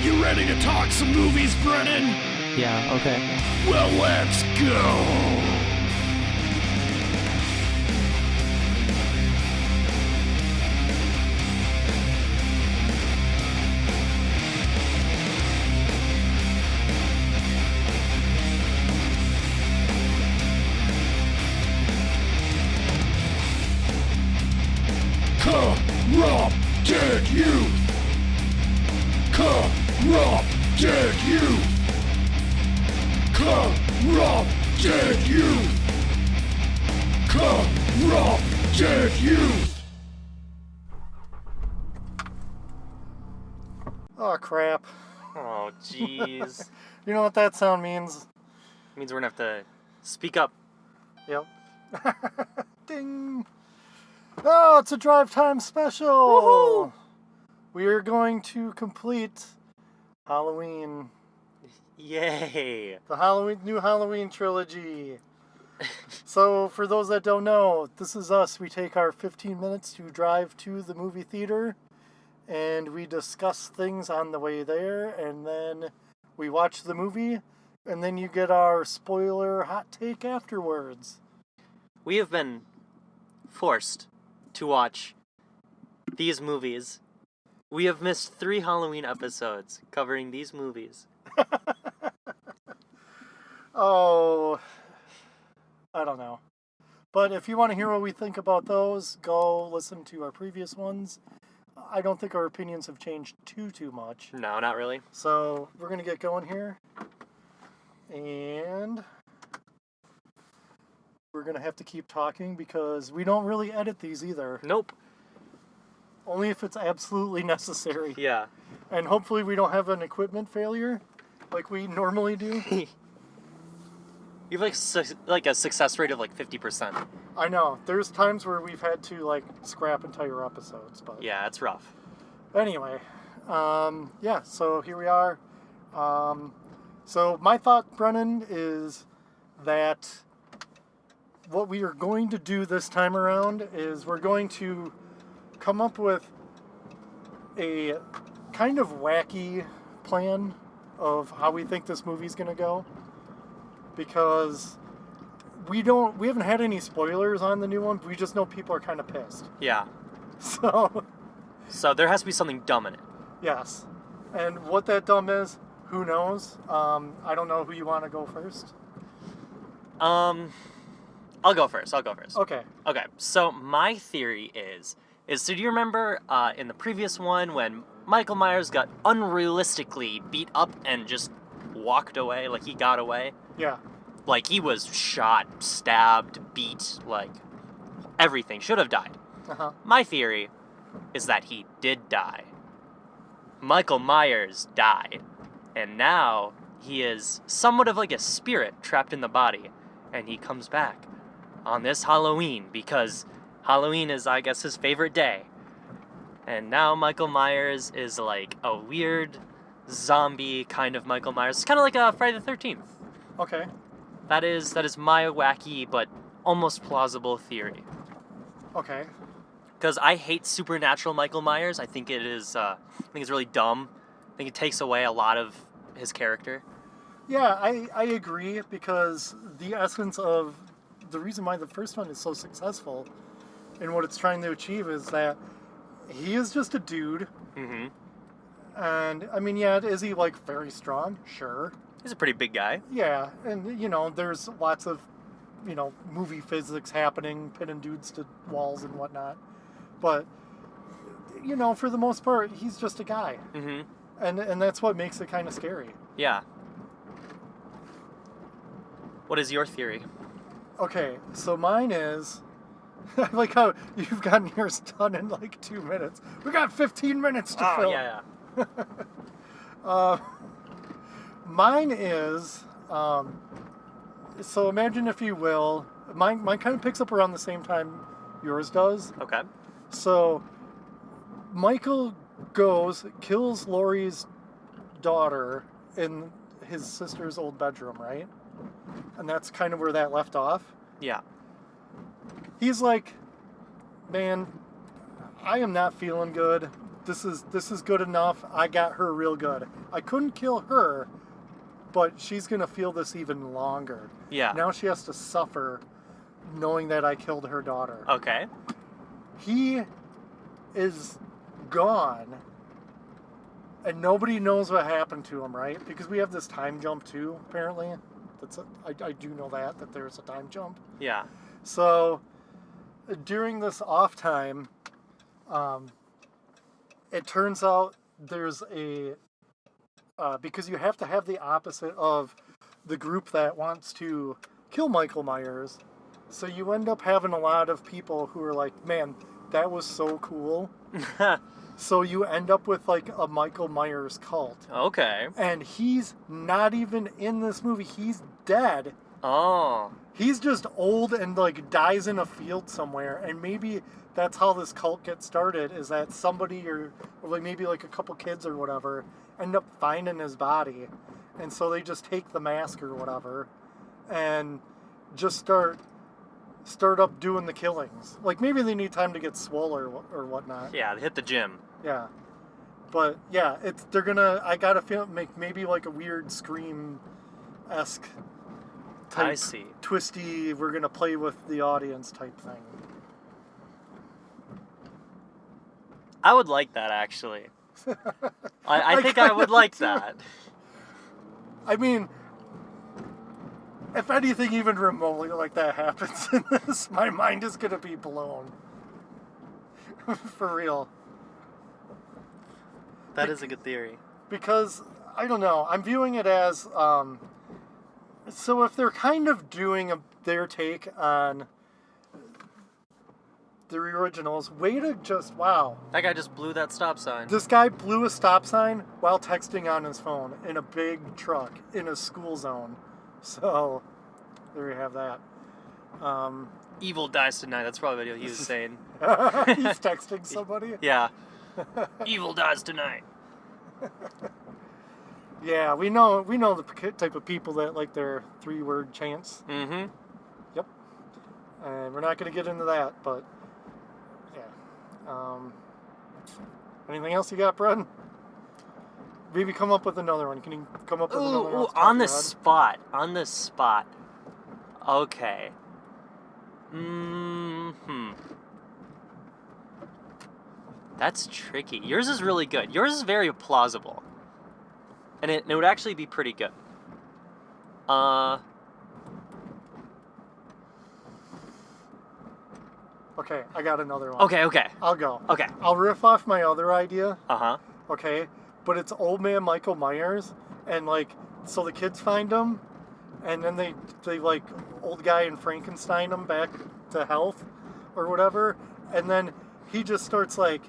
You ready to talk some movies, Brennan? Yeah, okay. Well, let's go! Corrupted youth! Corrupted youth! Corrupted youth! Corrupted youth! Oh, crap. Oh, jeez. You know what that sound means? It means we're gonna have to speak up. Yep. Ding! Oh, it's a drive time special! Woohoo! We are going to complete Halloween. Yay! The new Halloween trilogy. So, for those that don't know, this is us. We take our 15 minutes to drive to the movie theater, and we discuss things on the way there, and then we watch the movie, and then you get our spoiler hot take afterwards. We have been forced to watch these movies. We have missed 3 Halloween episodes covering these movies. Oh, I don't know. But if you want to hear what we think about those, go listen to our previous ones. I don't think our opinions have changed too much. No, not really. So we're going to get going here. And we're going to have to keep talking because we don't really edit these either. Nope. Only if it's absolutely necessary. Yeah. And hopefully we don't have an equipment failure like we normally do. You have like a success rate of like 50%. I know. There's times where we've had to like scrap entire episodes, but Yeah, it's rough. anyway, yeah. So here we are. So my thought, Brennan, is that what we are going to do this time around is we're going to come up with a kind of wacky plan of how we think this movie's going to go. Because we haven't had any spoilers on the new one. We just know people are kind of pissed. Yeah. So there has to be something dumb in it. yes. And what that dumb is, who knows? I don't know who you want to go first. I'll go first. Okay. Okay, so my theory is so do you remember in the previous one when Michael Myers got unrealistically beat up and just walked away, like he got away? Yeah. Like he was shot, stabbed, beat, like everything. Should have died. Uh-huh. My theory is that he did die. Michael Myers died. And now he is somewhat of like a spirit trapped in the body. And he comes back on this Halloween because Halloween is, I guess, his favorite day. And now Michael Myers is like a weird zombie kind of Michael Myers. It's kind of like a Friday the 13th. Okay. That is my wacky but almost plausible theory. Okay. Because I hate supernatural Michael Myers. I think it's really dumb. I think it takes away a lot of his character. Yeah, I agree because the essence of the reason why the first one is so successful and what it's trying to achieve is that he is just a dude. Mm-hmm. And, I mean, yeah, is he, like, very strong? Sure. He's a pretty big guy. Yeah, and, you know, there's lots of, you know, movie physics happening, pinning dudes to walls and whatnot. But, you know, for the most part, he's just a guy. Mm-hmm. And that's what makes it kind of scary. Yeah. What is your theory? Okay, so mine is... I like how you've gotten yours done in, like, 2 minutes. We got 15 minutes to fill. Yeah. Mine is, so imagine if you will, mine kind of picks up around the same time yours does. Okay. So, Michael goes, kills Laurie's daughter in his sister's old bedroom, right? And that's kind of where that left off. Yeah. He's like, man, I am not feeling good. this is good enough. I got her real good. I couldn't kill her, but she's gonna feel this even longer. Yeah. Now she has to suffer knowing that I killed her daughter. Okay. He is gone, and nobody knows what happened to him, right? Because we have this time jump too, apparently. I do know that there's a time jump. Yeah. So during this off time, it turns out there's because you have to have the opposite of the group that wants to kill Michael Myers. So you end up having a lot of people who are like, man, that was so cool. So you end up with like a Michael Myers cult. Okay. And he's not even in this movie. He's dead. Oh. He's just old and like dies in a field somewhere. And maybe that's how this cult gets started, is that somebody or like maybe like a couple kids or whatever end up finding his body. And so they just take the mask or whatever and just start up doing the killings. Like maybe they need time to get swole or whatnot. Yeah, they hit the gym. Yeah. But yeah, I gotta feel make maybe like a weird Scream-esque type, I see. twisty, we're gonna play with the audience type thing. I would like that, actually. I think I would like that. I mean, if anything even remotely like that happens in this, my mind is gonna be blown. For real. That is a good theory. Because, I don't know, I'm viewing it as, so if they're kind of doing their take on the originals, way to just, wow. That guy just blew that stop sign. This guy blew a stop sign while texting on his phone in a big truck in a school zone. So, there you have that. Evil dies tonight. That's probably what he was saying. He's texting somebody? Yeah. Evil dies tonight. Yeah, we know the type of people that like their 3-word chants. Mm-hmm. Yep. And we're not going to get into that, but yeah. Anything else you got, Brad? Maybe come up with another one. Can you come up with another one? Ooh, on the spot. On the spot. Okay. That's tricky. Yours is really good. Yours is very plausible. And it would actually be pretty good. Okay, I got another one. Okay. I'll go. Okay. I'll riff off my other idea. Uh-huh. Okay, but it's old man Michael Myers, and like, so the kids find him, and then they like old guy and Frankenstein him back to health, or whatever, and then he just starts like,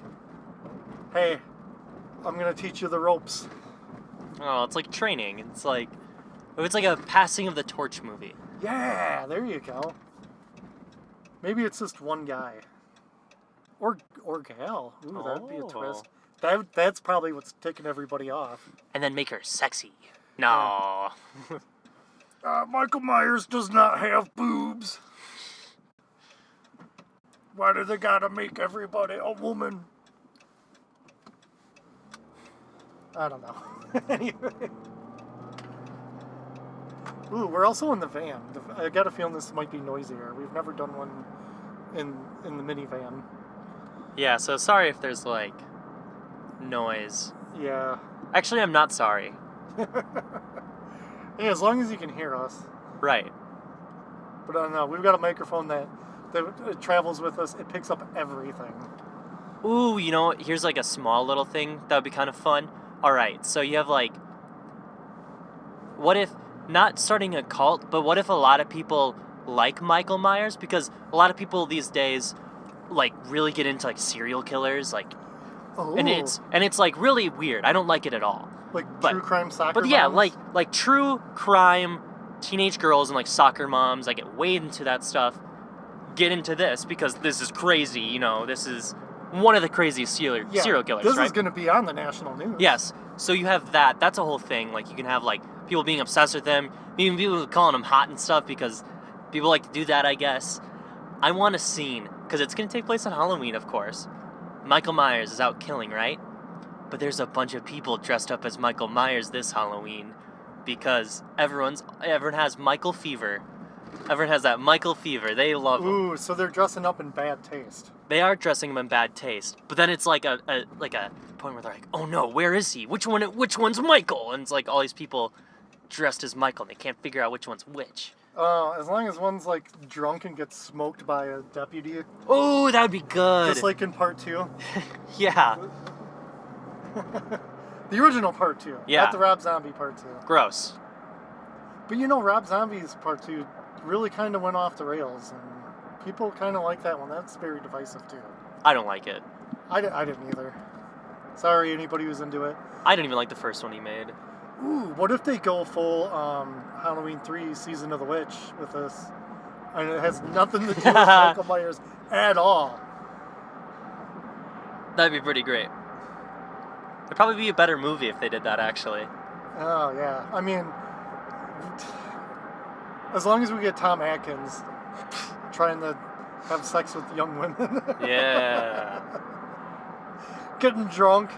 hey, I'm gonna teach you the ropes. Oh, it's like training. It's like a passing of the torch movie. Yeah, there you go. Maybe it's just one guy. Or gal. Ooh, that'd be a twist. That's probably what's ticking everybody off. And then make her sexy. No. Michael Myers does not have boobs. Why do they gotta make everybody a woman? I don't know. Anyway. Ooh, we're also in the van. I got a feeling this might be noisier. We've never done one in the minivan. Yeah, so sorry if there's, like, noise. Yeah. Actually, I'm not sorry. Yeah, as long as you can hear us. Right. But I don't know. We've got a microphone that it travels with us. It picks up everything. Ooh, you know, here's, like, a small little thing that would be kind of fun. Alright, so you have, like... What if... Not starting a cult, but what if a lot of people like Michael Myers? Because a lot of people these days, like, really get into, like, serial killers, like... Oh. And it's like, really weird. I don't like it at all. Like true crime soccer But yeah, moms? like true crime, teenage girls and, like, soccer moms, I get way into that stuff. Get into this, because this is crazy, you know, this is one of the craziest serial killers, this right? is going to be on the national news. Yes. So you have that. That's a whole thing. Like, you can have, like, people being obsessed with him, even people calling him hot and stuff, because people like to do that, I guess. I want a scene, because it's going to take place on Halloween, of course. Michael Myers is out killing, right? but there's a bunch of people dressed up as Michael Myers this Halloween because everyone has Michael fever. Everyone has that Michael fever. They love him. Ooh, so they're dressing up in bad taste. They are dressing him in bad taste, but then it's like a point where they're like, "Oh no, where is he? Which one's Michael?" And it's like all these people dressed as Michael, and they can't figure out which one's which. As long as one's like drunk and gets smoked by a deputy. Oh, that would be good. Just like in part 2. Yeah. The original part 2. Yeah. Not the Rob Zombie part 2. Gross. But Rob Zombie's part 2 really kind of went off the rails, and people kind of like that one. That's very divisive too. I don't like it. I didn't either. Sorry, anybody who's into it. I didn't even like the first one he made. Ooh, what if they go full Halloween 3 Season of the Witch with this? And it has nothing to do with Michael Myers at all. That'd be pretty great. It'd probably be a better movie if they did that, actually. Oh, yeah. I mean, as long as we get Tom Atkins trying to have sex with young women. Yeah. Getting drunk.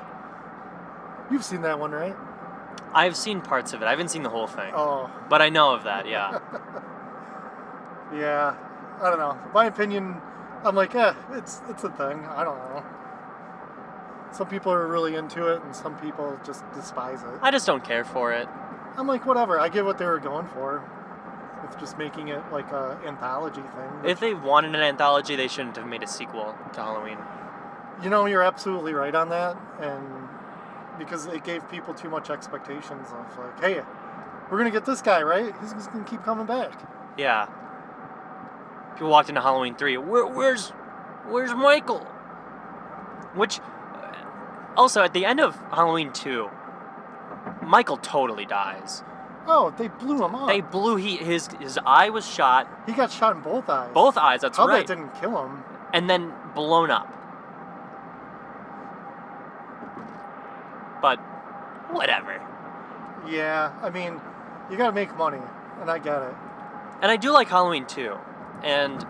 You've seen that one, right? I've seen parts of it. I haven't seen the whole thing. Oh. But I know of that, yeah. Yeah. I don't know. My opinion, I'm like, it's a thing. I don't know. Some people are really into it, and some people just despise it. I just don't care for it. I'm like, whatever. I get what they were going for. With just making it like a anthology thing. If they wanted an anthology, they shouldn't have made a sequel to Halloween. You're absolutely right on that, and because it gave people too much expectations of like, hey, we're gonna get this guy, right? He's just gonna keep coming back. Yeah. People walked into Halloween 3. Where's Michael? Which, also at the end of Halloween 2, Michael totally dies. Oh, they blew him up. They blew his eye was shot. He got shot in both eyes. Both eyes. That's How right. that didn't kill him? And then blown up. But whatever. Yeah, I mean, you gotta make money, and I get it. And I do like Halloween 2. And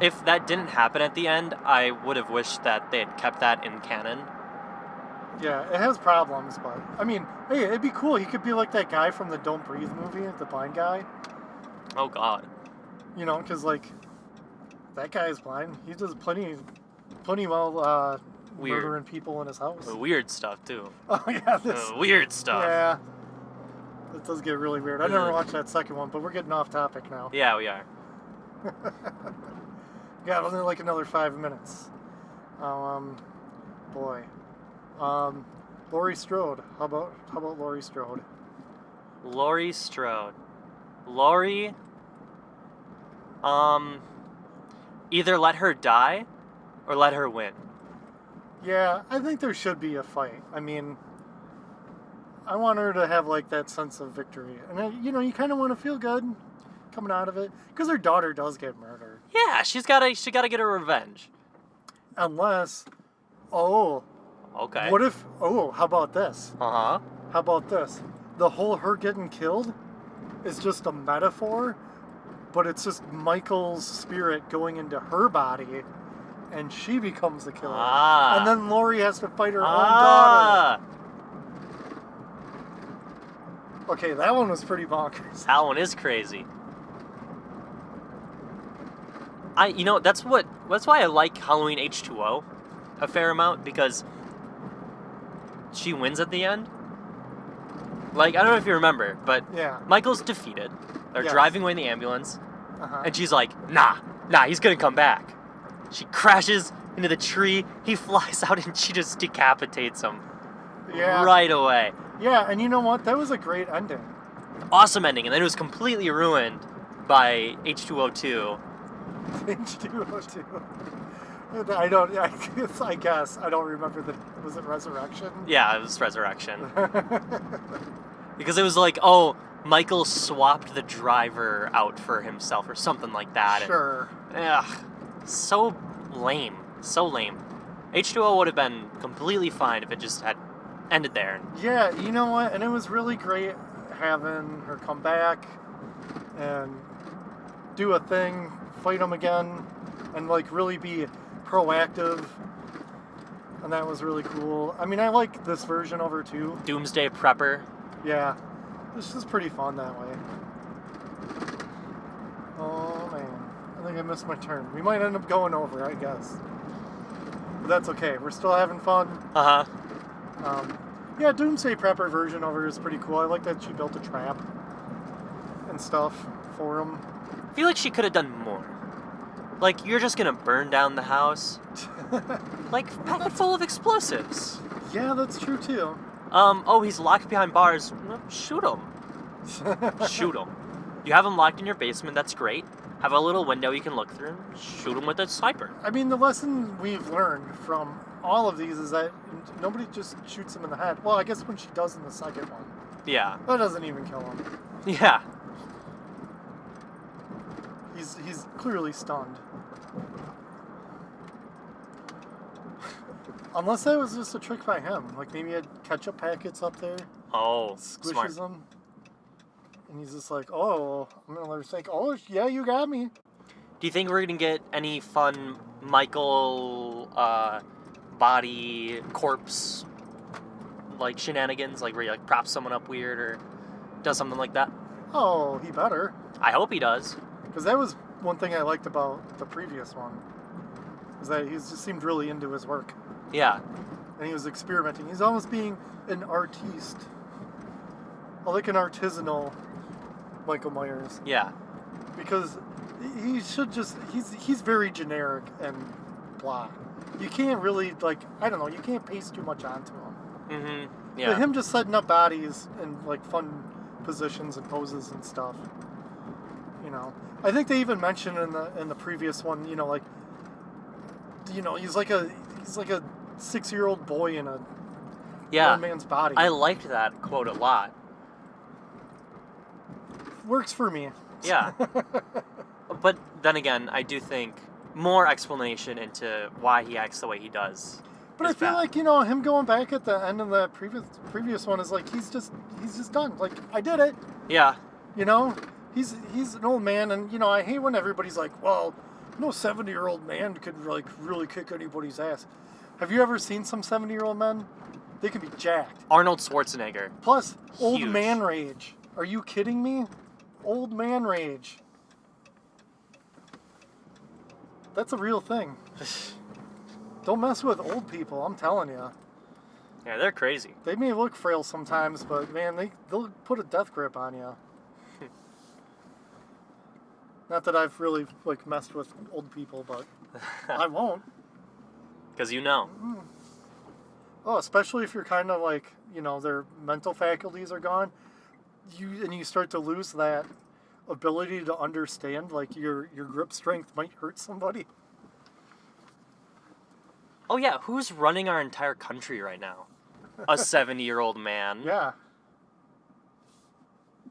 if that didn't happen at the end, I would have wished that they had kept that in canon. Yeah, it has problems, but I mean, hey, it'd be cool. He could be like that guy from the Don't Breathe movie, the blind guy. Oh God. Because like that guy is blind. He does plenty well Weird. murdering people in his house. Weird stuff too. Oh yeah, this. Weird stuff. Yeah. It does get really weird. I never watched that second one, but we're getting off topic now. Yeah, we are. Yeah, only like another 5 minutes. Boy. Laurie Strode. How about Laurie Strode? Laurie Strode. Laurie. Either let her die, or let her win. Yeah, I think there should be a fight. I mean, I want her to have like that sense of victory, and you kind of want to feel good coming out of it, because her daughter does get murdered. Yeah, she gotta get her revenge. Unless, Okay. what if? How about this? Uh-huh. How about this? The whole her getting killed is just a metaphor, but it's just Michael's spirit going into her body, and she becomes the killer. Ah. And then Laurie has to fight her own daughter. Okay, that one was pretty bonkers. That one is crazy. That's why I like Halloween H2O a fair amount, because she wins at the end. Like, I don't know if you remember, but Yeah. Michael's defeated. They're Yes. driving away in the ambulance, Uh-huh. and she's like, nah, he's gonna come back. She crashes into the tree, he flies out, and she just decapitates him Yeah. right away. Yeah, and you know what? That was a great ending. Awesome ending, and then it was completely ruined by H2O2. H2O2. I guess. I don't remember was it Resurrection? Yeah, it was Resurrection. Because it was like, Michael swapped the driver out for himself or something like that. Sure. And, so lame. So lame. H2O would have been completely fine if it just had ended there. Yeah, you know what? And it was really great having her come back and do a thing, fight him again, and like really be proactive. and that was really cool. I mean, I like this version over too. Doomsday Prepper. Yeah, this is pretty fun that way. Oh man, I think I missed my turn. We might end up going over, I guess. But that's okay. We're still having fun. Yeah, Doomsday Prepper version over is pretty cool. I like that she built a trap and stuff for him. I feel like she could have done more. Like, you're just gonna burn down the house. Like, pack it full of explosives. Yeah, that's true too. Oh, he's locked behind bars. Well, shoot him. Shoot him. You have him locked in your basement, that's great. Have a little window you can look through. Shoot him with a sniper. I mean, the lesson we've learned from all of these is that nobody just shoots him in the head. Well, I guess when she does in the second one. Yeah. That doesn't even kill him. Yeah. He's clearly stunned. Unless that was just a trick by him. Like maybe he had ketchup packets up there. Oh, Squishes smart. them. And he's just like, oh, I'm going to let her think, oh, yeah, you got me. Do you think we're gonna get any fun Michael body corpse like shenanigans, like where he like props someone up weird or does something like that? Oh, he better. I hope he does. Because that was one thing I liked about the previous one. Is that he just seemed really into his work. Yeah. And he was experimenting. He's almost being an artiste. Like an artisanal Michael Myers. Yeah. Because he should just, he's very generic and blah. You can't really, like, I don't know, you can't paste too much onto him. Mm-hmm. Yeah. But him just setting up bodies in, like, fun positions and poses and stuff. You know. I think they even mentioned in the previous one, you know, like, you know, he's like a 6-year-old boy in a grown man's body. I liked that quote a lot. Works for me. Yeah. But then again, I do think more explanation into why he acts the way he does. But I feel like, you know, him going back at the end of the previous one is like he's just done. Like, I did it. Yeah. You know? He's an old man, and you know, I hate when everybody's like, well, no 70-year-old man could like really kick anybody's ass. Have you ever seen some 70-year-old men? They can be jacked. Arnold Schwarzenegger. Plus, old Huge. man rage. Are you kidding me? Old man rage. That's a real thing. Don't mess with old people, I'm telling you. Yeah, they're crazy. They may look frail sometimes, but man, they'll put a death grip on you. Not that I've really like messed with old people, but I won't. Because you know. Oh, especially if you're kind of like, you know, their mental faculties are gone. You start to lose that ability to understand, like your grip strength might hurt somebody. Oh yeah, who's running our entire country right now? A 70-year-old man. Yeah.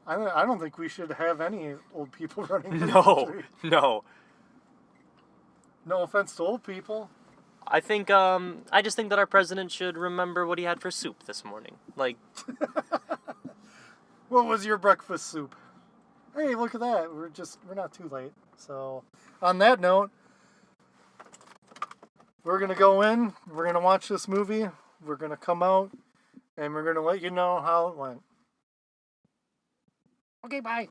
I don't think we should have any old people running the country. No. No offense to old people. I think, I just think that our president should remember what he had for soup this morning. Like, What was your breakfast soup? Hey, look at that. We're not too late. So, on that note, we're going to go in, we're going to watch this movie, we're going to come out, and we're going to let you know how it went. Okay, bye.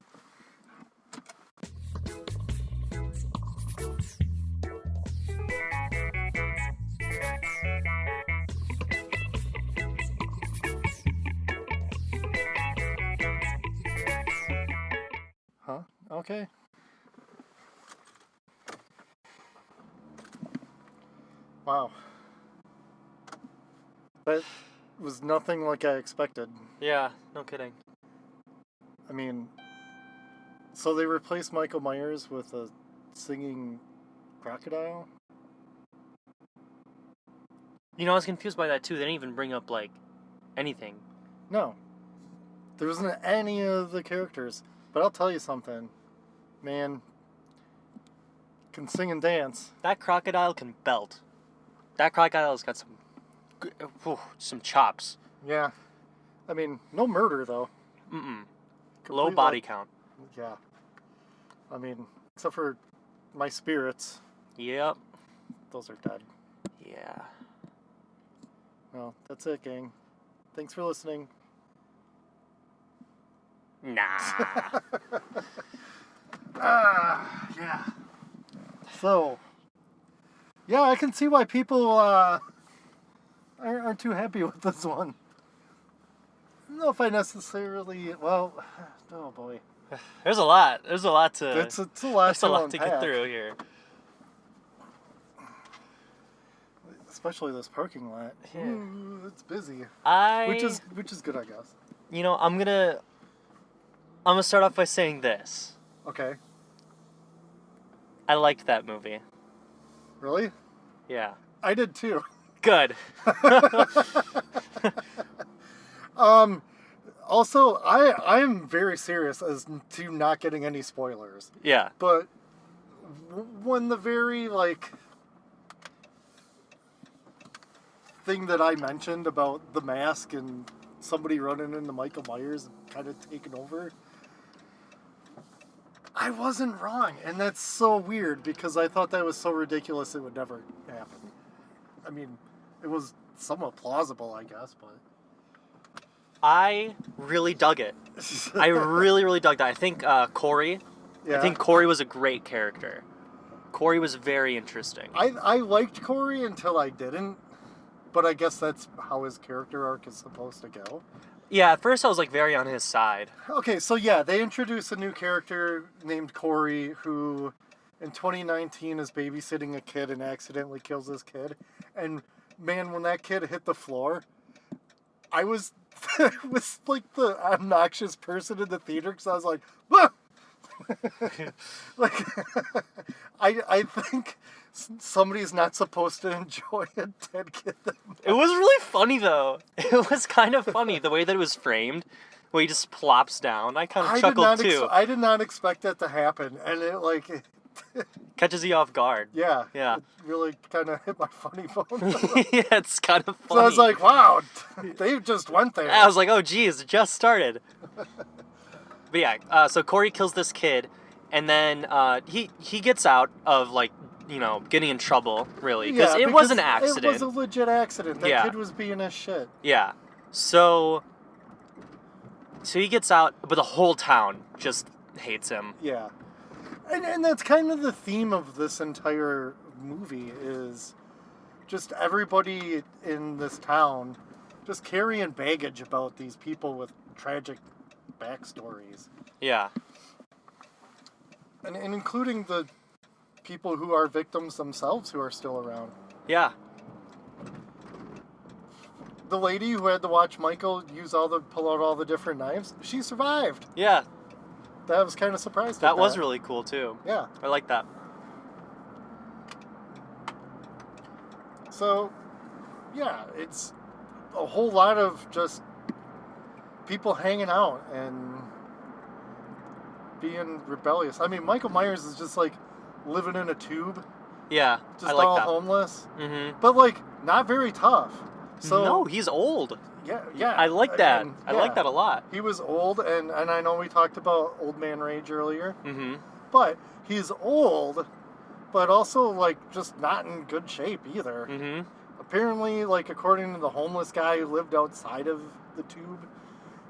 Huh? Okay. Wow. That was nothing like I expected. yeah, no kidding. I mean, so they replaced Michael Myers with a singing crocodile? You know, I was confused by that too. They didn't even bring up, like, anything. No. There wasn't any of the characters. But I'll tell you something. Man, can sing and dance. That crocodile can belt. That crocodile's got some chops. Yeah. I mean, no murder, though. Mm-mm. Complete, Low body like, count. Yeah. I mean, except for my spirits. Yep. Those are dead. Yeah. Well, that's it, gang. Thanks for listening. Nah. Yeah. So, yeah, I can see why people aren't too happy with this one. I don't know if I necessarily. Well, oh boy. There's a lot. There's a lot to. It's a lot There's a lot to unpack. get through here. Especially this parking lot. Yeah. Ooh, it's busy. Which is good, I guess. You know, I'm gonna start off by saying this. Okay. I liked that movie. Really? Yeah. I did too. Good. Also, I am very serious as to not getting any spoilers. Yeah. But when the very thing that I mentioned about the mask and somebody running into Michael Myers and kind of taking over, I wasn't wrong, and that's so weird because I thought that was so ridiculous it would never happen. I mean, it was somewhat plausible, I guess, but I really dug it. I really, really dug that. I think Corey. yeah. I think Corey was a great character. Corey was very interesting. I liked Corey until I didn't, but I guess that's how his character arc is supposed to go. Yeah, at first I was very on his side. Okay, so yeah, they introduced a new character named Corey who in 2019 is babysitting a kid and accidentally kills this kid. And man, when that kid hit the floor, I was the obnoxious person in the theater because I was like, whoa! I think somebody's not supposed to enjoy a dead kid that much. It was really funny though. It was kind of funny the way that it was framed, where he just plops down. I kind of chuckled too. I did not expect that to happen, and it Catches you off guard. yeah, Yeah. it really kind of hit my funny bone. Yeah, it's kind of funny. So I was like, wow, they just went there. I was like, oh geez, it just started. But yeah, so Corey kills this kid, and then he gets out of getting in trouble, really, because it was an accident. It was a legit accident. That Yeah. kid was being a shit. Yeah. So he gets out, but the whole town just hates him. Yeah. And that's kind of the theme of this entire movie is just everybody in this town just carrying baggage about these people with tragic backstories. Yeah. And including the people who are victims themselves who are still around. Yeah. The lady who had to watch Michael pull out all the different knives, she survived. Yeah. That was kind of surprised. That was really cool too. Yeah. I like that. So, yeah, it's a whole lot of just people hanging out and being rebellious. I mean, Michael Myers is just living in a tube, Yeah. just I like all that. homeless, Mm-hmm. but not very tough. So No, he's old. yeah. I like that. and, I like that a lot. He was old, and I know we talked about old man rage earlier, Mm-hmm. but he's old, but also just not in good shape either. Mm-hmm. Apparently, according to the homeless guy who lived outside of the tube,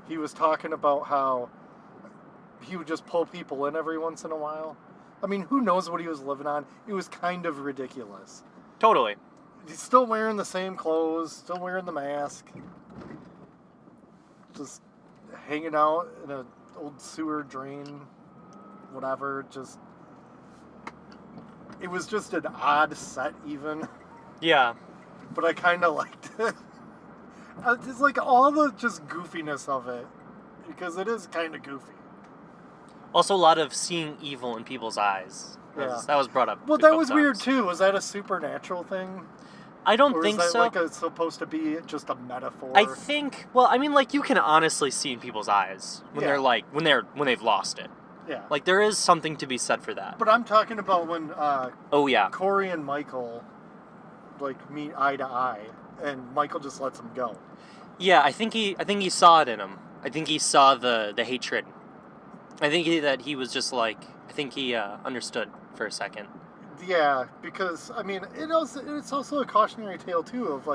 he was talking about how he would just pull people in every once in a while. I mean, who knows what he was living on? It was kind of ridiculous. Totally. He's still wearing the same clothes, still wearing the mask, just hanging out in an old sewer drain, whatever. It was just an odd set even, Yeah. but I kind of liked it. It's all the just goofiness of it, because it is kind of goofy. Also, a lot of seeing evil in people's eyes. Yeah. That was brought up. Well, a that couple was weird times. too. Was that a supernatural thing? I don't Or think is that so. supposed to be just a metaphor? I think. Well, I mean, you can honestly see in people's eyes when Yeah. they're when they've lost it. Yeah. There is something to be said for that. But I'm talking about when Oh yeah. Corey and Michael meet eye to eye, and Michael just lets him go. Yeah, I think he saw it in him. I think he saw the hatred. I think that he was just I think he understood for a second. Yeah, because I mean, it's also a cautionary tale too of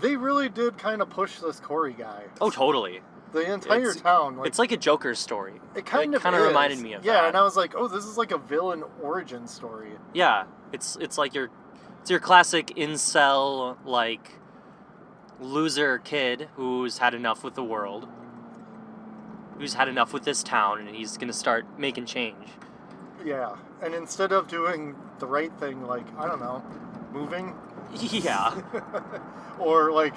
they really did kind of push this Corey guy. Oh, totally. The entire town. It's like a Joker's story. It kind of reminded me of that. Yeah, and I was like, oh, this is like a villain origin story. Yeah, it's like your classic incel, like, loser kid who's had enough with the world, who's had enough with this town, and he's gonna start making change. Yeah, and instead of doing the right thing, like, I don't know, moving? Yeah. Or, like,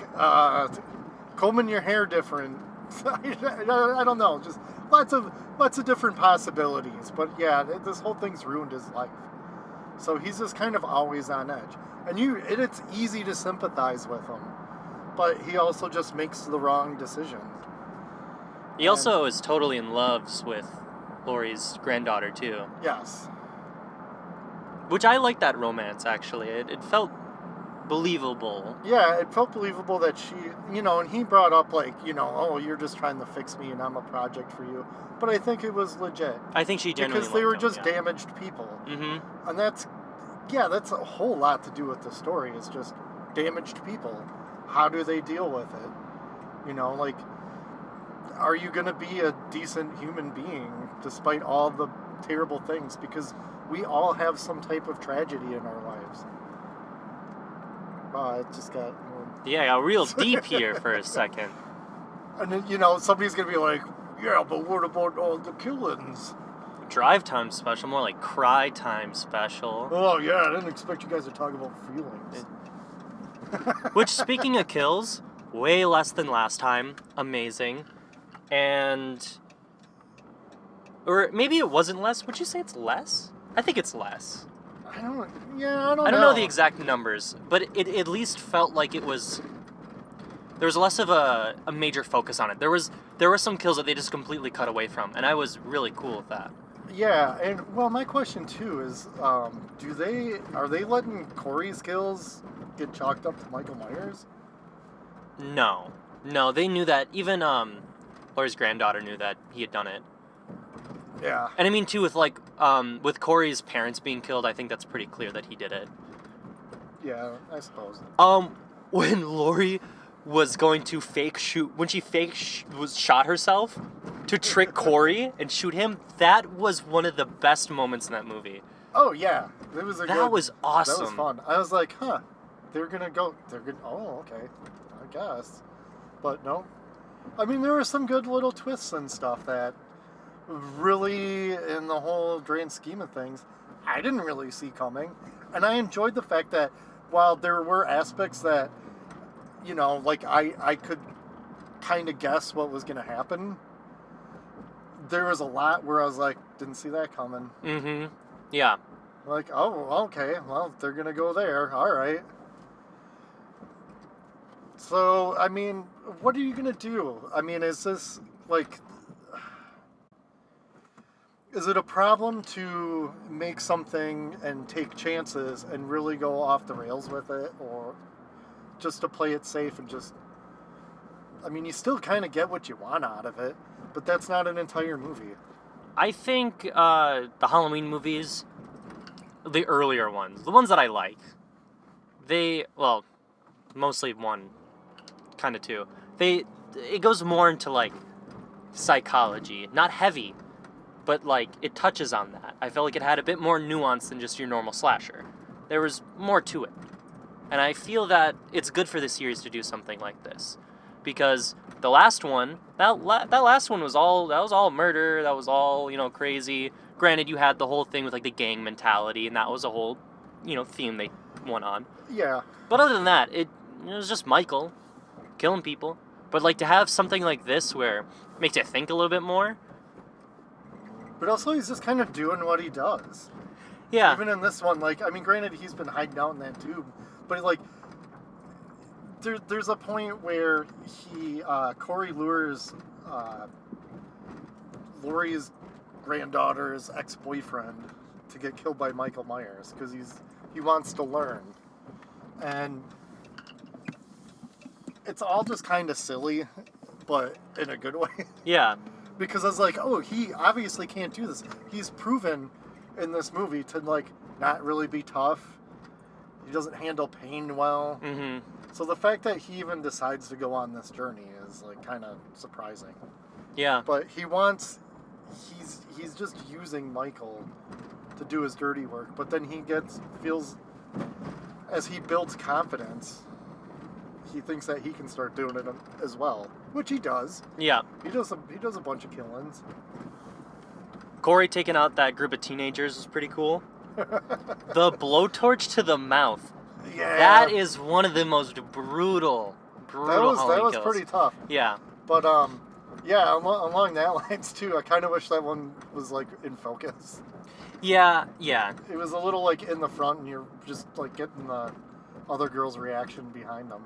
combing your hair different. I don't know, just lots of different possibilities. But yeah, this whole thing's ruined his life. So he's just kind of always on edge. And it's easy to sympathize with him. But he also just makes the wrong decisions. He also is totally in love with Laurie's granddaughter, too. Yes. Which I like that romance, actually. It felt believable. Yeah, it felt believable that she, and he brought up, like, oh, you're just trying to fix me and I'm a project for you. But I think it was legit. I think she genuinely because they were liked just him, yeah. damaged people. Mm-hmm. And that's a whole lot to do with the story. It's just damaged people. How do they deal with it? Like, are you going to be a decent human being despite all the terrible things? Because we all have some type of tragedy in our lives. It just got... Yeah, got real deep here for a second. And then, somebody's going to be like, yeah, but what about all the killings? Drive time special, more like cry time special. Oh, yeah, I didn't expect you guys to talk about feelings. Which, speaking of kills, way less than last time. Amazing. And... Or maybe it wasn't less. Would you say it's less? I think it's less. I don't know. I don't know the exact numbers, but it at least felt like it was... There was less of a major focus on it. There were some kills that they just completely cut away from, and I was really cool with that. Yeah, and well, my question too is, are they letting Corey's kills get chalked up to Michael Myers? No, they knew that. Even Laurie's granddaughter knew that he had done it. Yeah. And I mean too, with Corey's parents being killed, I think that's pretty clear that he did it. Yeah, I suppose. When Laurie was going to shot herself to trick Corey and shoot him, that was one of the best moments in that movie. Oh yeah, that was awesome. That was fun. I was like, oh, okay, I guess. But no, I mean, there were some good little twists and stuff that really, in the whole grand scheme of things, I didn't really see coming. And I enjoyed the fact that while there were aspects that, like I could kind of guess what was going to happen, there was a lot where I was like, didn't see that coming. Mm-hmm. Yeah. Like, oh, okay, well, they're going to go there. All right. So, I mean, what are you going to do? I mean, is this, like... Is it a problem to make something and take chances and really go off the rails with it, or just to play it safe and just... I mean, you still kind of get what you want out of it, but that's not an entire movie. I think the Halloween movies, the earlier ones, the ones that I like, mostly one, kind of two, it goes more into, like, psychology, not heavy, but, like, it touches on that. I felt like it had a bit more nuance than just your normal slasher. There was more to it. And I feel that it's good for the series to do something like this. Because the last one, that last one was all murder, that was all, crazy. Granted, you had the whole thing with, like, the gang mentality, and that was a whole, theme they went on. Yeah. But other than that, it was just Michael killing people. But, like, to have something like this where it makes you think a little bit more... But also, he's just kind of doing what he does. Yeah. Even in this one, like, I mean, granted, he's been hiding out in that tube, but, like, there's a point where Corey lures Laurie's granddaughter's ex-boyfriend to get killed by Michael Myers because he wants to learn. And it's all just kind of silly, but in a good way. Yeah. Because I was like, oh, he obviously can't do this. He's proven in this movie to, like, not really be tough. He doesn't handle pain well. Mm-hmm. So the fact that he even decides to go on this journey is like kind of surprising. Yeah. But he's just using Michael to do his dirty work. But then he feels as he builds confidence, he thinks that he can start doing it as well, which he does. Yeah. He does a bunch of killings. Corey taking out that group of teenagers was pretty cool. The blowtorch to the mouth. Yeah. That is one of the most brutal Halloween That was kills. pretty tough. Yeah. But yeah, along that lines too. I kind of wish that one was like in focus. Yeah. It was a little like in the front, and you're just like getting the other girl's reaction behind them.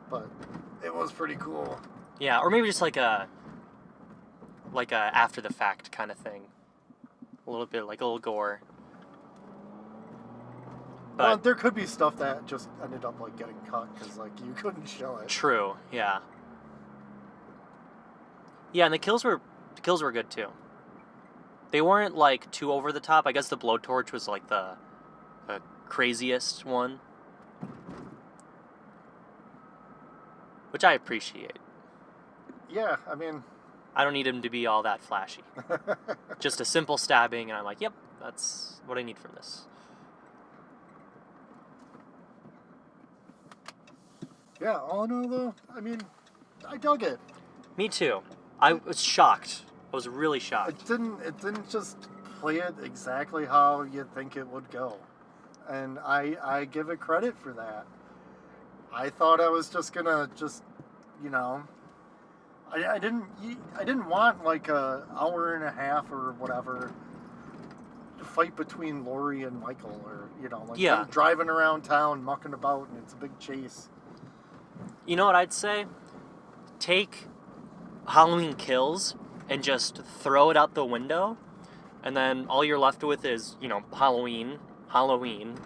But it was pretty cool. Yeah, or maybe just like a after the fact kind of thing. A little bit like a little gore. But Well, there could be stuff that just ended up like getting cut because like you couldn't show it. true, yeah. Yeah, and the kills were good too. They weren't like too over the top. I guess the blowtorch was like the craziest one, which I appreciate. Yeah, I mean, I don't need him to be all that flashy. Just a simple stabbing, and I'm like, yep, that's what I need from this. yeah. All in all, though, I mean, I dug it. Me too. I was shocked. I was really shocked. It didn't just play it exactly how you'd think it would go, and I give it credit for that. I thought I was just gonna you know, I didn't want like a hour and a half or whatever fight between Laurie and Michael, or like them driving around town mucking about and it's a big chase. You know what I'd say? Take Halloween Kills and just throw it out the window, and then all you're left with is, Halloween,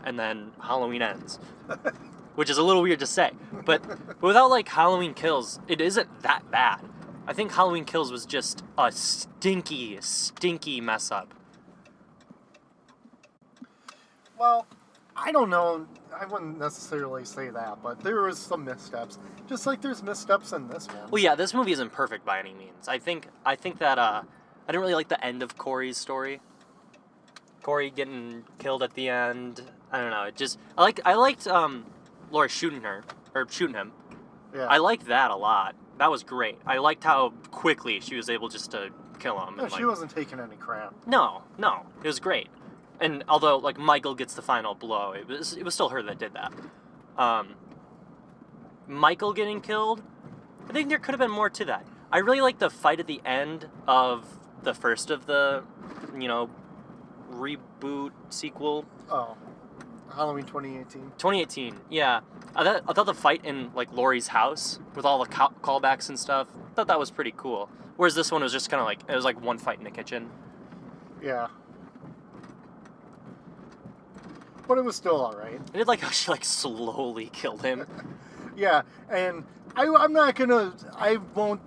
and then Halloween Ends. Which is a little weird to say. But without, like, Halloween Kills, it isn't that bad. I think Halloween Kills was just a stinky, stinky mess up. Well, I don't know. I wouldn't necessarily say that, but there was some missteps. Just like there's missteps in this one. Well, yeah, this movie isn't perfect by any means. I think that I didn't really like the end of Corey's story. Corey getting killed at the end. I don't know. It just I liked Laura shooting him. Yeah. I liked that a lot. That was great. I liked how quickly she was able just to kill him. No, and, she wasn't taking any crap. No, it was great. And although like Michael gets the final blow, it was still her that did that. Michael getting killed, I think there could have been more to that. I really liked the fight at the end of the first of the, reboot sequel. Oh, Halloween 2018. 2018, yeah. I thought the fight in like Laurie's house with all the callbacks and stuff, I thought that was pretty cool. Whereas this one was just kind of like, it was like one fight in the kitchen. Yeah. But it was still alright. I did like how she like slowly killed him. Yeah, and I won't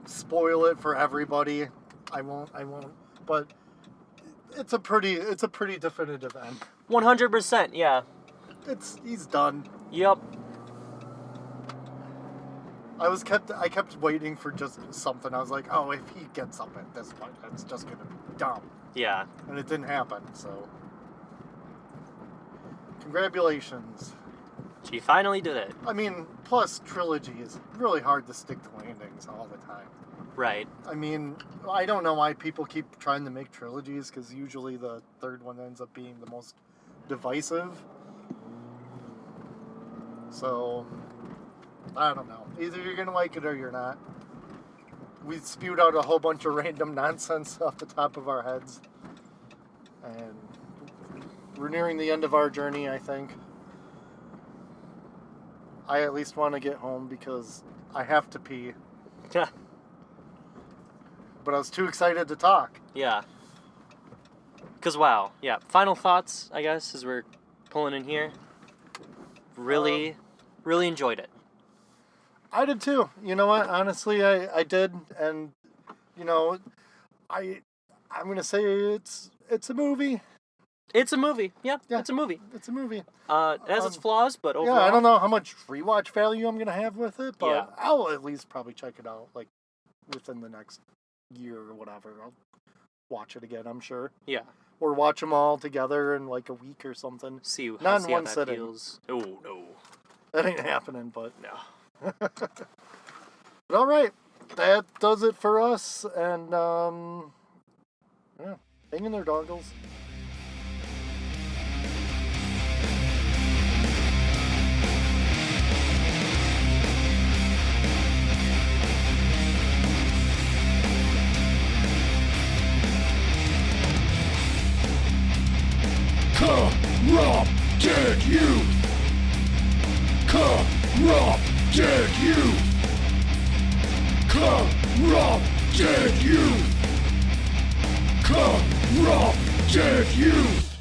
spoil it for everybody. I won't. But it's a pretty definitive end. 100%, yeah. He's done. Yep. I kept waiting for just something. I was like, oh, if he gets up at this point, that's just gonna be dumb. Yeah. And it didn't happen, so congratulations. She finally did it. I mean, plus trilogy is really hard to stick to landings all the time. Right. I mean, I don't know why people keep trying to make trilogies, because usually the third one ends up being the most divisive. So, I don't know. Either you're going to like it or you're not. We spewed out a whole bunch of random nonsense off the top of our heads. And we're nearing the end of our journey, I think. I at least want to get home because I have to pee. Yeah. But I was too excited to talk. Yeah. Because, wow. Yeah. Final thoughts, I guess, as we're pulling in here. Really enjoyed it. I did too. You know what? Honestly, I did. And, I'm going to say it's a movie. It's a movie. Yeah, Yeah. it's a movie. It's a movie. It has its flaws, but overall... Yeah, I don't know how much rewatch value I'm going to have with it, but Yeah. I'll at least probably check it out, like, within the next year or whatever. I'll watch it again, I'm sure. Yeah. Or watch them all together in, like, a week or something. See Not how in one that sitting. feels. Oh, no. That ain't happening, but... No. But all right, that does it for us, and, yeah, hang in there, doggles. Corrupted youth! Corrupted youth! Corrupted youth! Corrupted youth!